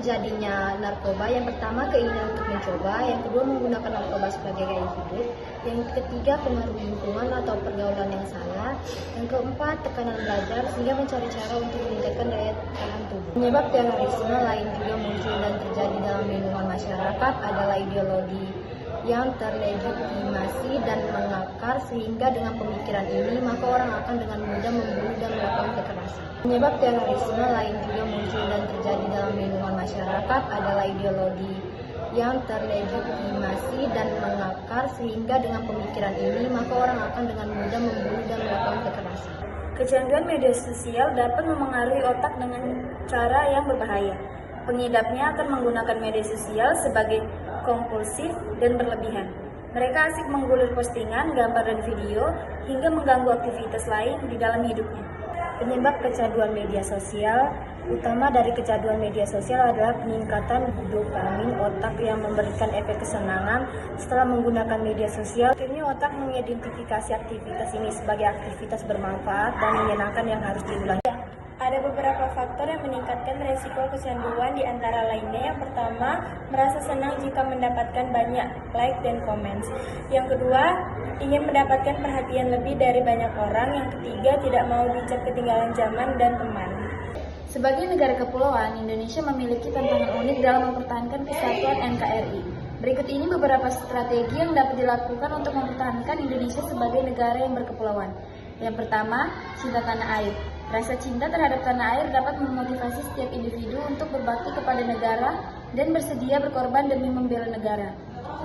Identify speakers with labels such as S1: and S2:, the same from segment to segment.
S1: terjadinya narkoba, yang pertama keinginan untuk mencoba, yang kedua menggunakan narkoba sebagai gaya hidup, yang ketiga pengaruh lingkungan atau pergaulan yang salah, yang keempat tekanan belajar sehingga mencari cara untuk meningkatkan daya tahan tubuh. Penyebab terorisme lain juga muncul dan terjadi dalam lingkungan masyarakat adalah ideologi yang terlegitimasi dan mengakar, sehingga dengan pemikiran ini maka orang akan dengan mudah membunuh dan melakukan kekerasan. Penyebab terorisme lain juga muncul dan terjadi dalam lingkungan masyarakat adalah ideologi yang terlegitimasi dan mengakar, sehingga dengan pemikiran ini maka orang akan dengan mudah membunuh dan melakukan kekerasan.
S2: Kecanduan media sosial dapat memengaruhi otak dengan cara yang berbahaya. Pengidapnya akan menggunakan media sosial sebagai kompulsif dan berlebihan. Mereka asik menggulir postingan, gambar dan video, hingga mengganggu aktivitas lain di dalam hidupnya.
S1: Penyebab kecanduan media sosial utama dari kecanduan media sosial adalah peningkatan dopamin otak yang memberikan efek kesenangan setelah menggunakan media sosial. Akhirnya otak mengidentifikasi aktivitas ini sebagai aktivitas bermanfaat dan menyenangkan yang harus diulangi.
S2: Ada beberapa faktor yang meningkatkan resiko kecanduan, di antara lainnya yang pertama, merasa senang jika mendapatkan banyak like dan comments. Yang kedua, ingin mendapatkan perhatian lebih dari banyak orang. Yang ketiga, tidak mau dicap ketinggalan zaman dan teman.
S3: Sebagai negara kepulauan, Indonesia memiliki tantangan unik dalam mempertahankan kesatuan NKRI. Berikut ini beberapa strategi yang dapat dilakukan untuk mempertahankan Indonesia sebagai negara yang berkepulauan. Yang pertama, cinta tanah air. Rasa cinta terhadap tanah air dapat memotivasi setiap individu untuk berbakti kepada negara dan bersedia berkorban demi membela negara.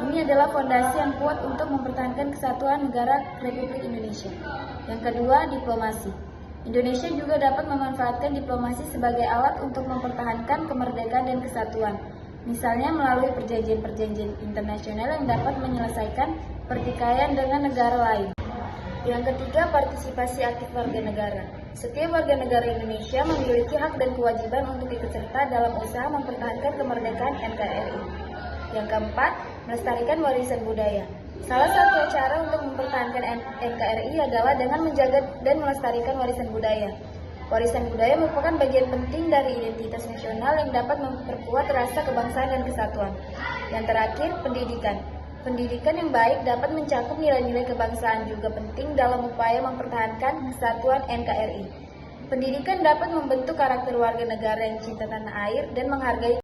S3: Ini adalah fondasi yang kuat untuk mempertahankan kesatuan negara Republik Indonesia. Yang kedua, diplomasi. Indonesia juga dapat memanfaatkan diplomasi sebagai alat untuk mempertahankan kemerdekaan dan kesatuan. Misalnya melalui perjanjian-perjanjian internasional yang dapat menyelesaikan pertikaian dengan negara lain. Yang ketiga, partisipasi aktif warga negara. Setiap warga negara Indonesia memiliki hak dan kewajiban untuk ikut serta dalam usaha mempertahankan kemerdekaan NKRI. Yang keempat, melestarikan warisan budaya. Salah satu cara untuk mempertahankan NKRI adalah dengan menjaga dan melestarikan warisan budaya. Warisan budaya merupakan bagian penting dari identitas nasional yang dapat memperkuat rasa kebangsaan dan kesatuan. Yang terakhir, pendidikan. Pendidikan yang baik dapat mencakup nilai-nilai kebangsaan, juga penting dalam upaya mempertahankan kesatuan NKRI. Pendidikan dapat membentuk karakter warga negara yang cinta tanah air dan menghargai.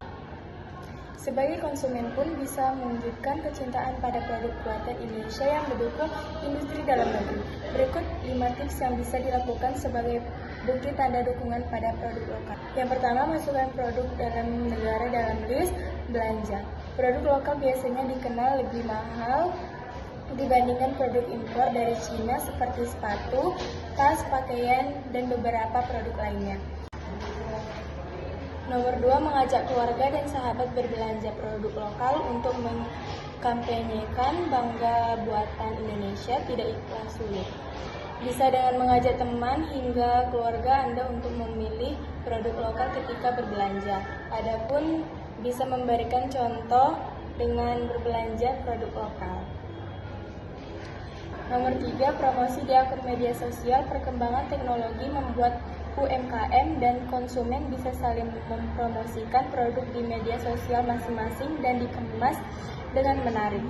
S2: Sebagai konsumen pun bisa mewujudkan kecintaan pada produk buatan Indonesia yang mendukung industri dalam negeri. Berikut 5 tips yang bisa dilakukan sebagai bukti tanda dukungan pada produk lokal. Yang pertama, masukkan produk dalam negara dalam list belanja. Produk lokal biasanya dikenal lebih mahal dibandingkan produk impor dari Cina seperti sepatu, tas, pakaian, dan beberapa produk lainnya. Nomor 2, mengajak keluarga dan sahabat berbelanja produk lokal untuk mengkampanyekan bangga buatan Indonesia, tidak ikhlas sulit. Bisa dengan mengajak teman hingga keluarga Anda untuk memilih produk lokal ketika berbelanja. Adapun bisa memberikan contoh dengan berbelanja produk lokal. Nomor 3, promosi di akun media sosial. Perkembangan teknologi membuat UMKM dan konsumen bisa saling mempromosikan produk di media sosial masing-masing dan dikemas dengan menarik.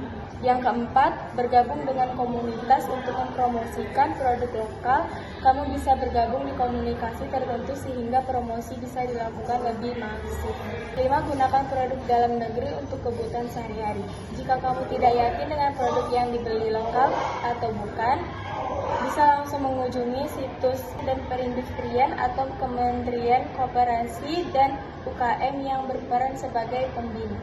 S2: Yang keempat, bergabung dengan komunitas untuk mempromosikan produk lokal. Kamu bisa bergabung di komunikasi tertentu sehingga promosi bisa dilakukan lebih masif. 5, gunakan produk dalam negeri untuk kebutuhan sehari-hari. Jika kamu tidak yakin dengan produk yang dibeli lokal atau bukan, bisa langsung mengunjungi situs dan perindustrian atau Kementerian Koperasi dan UKM yang berperan sebagai pembina.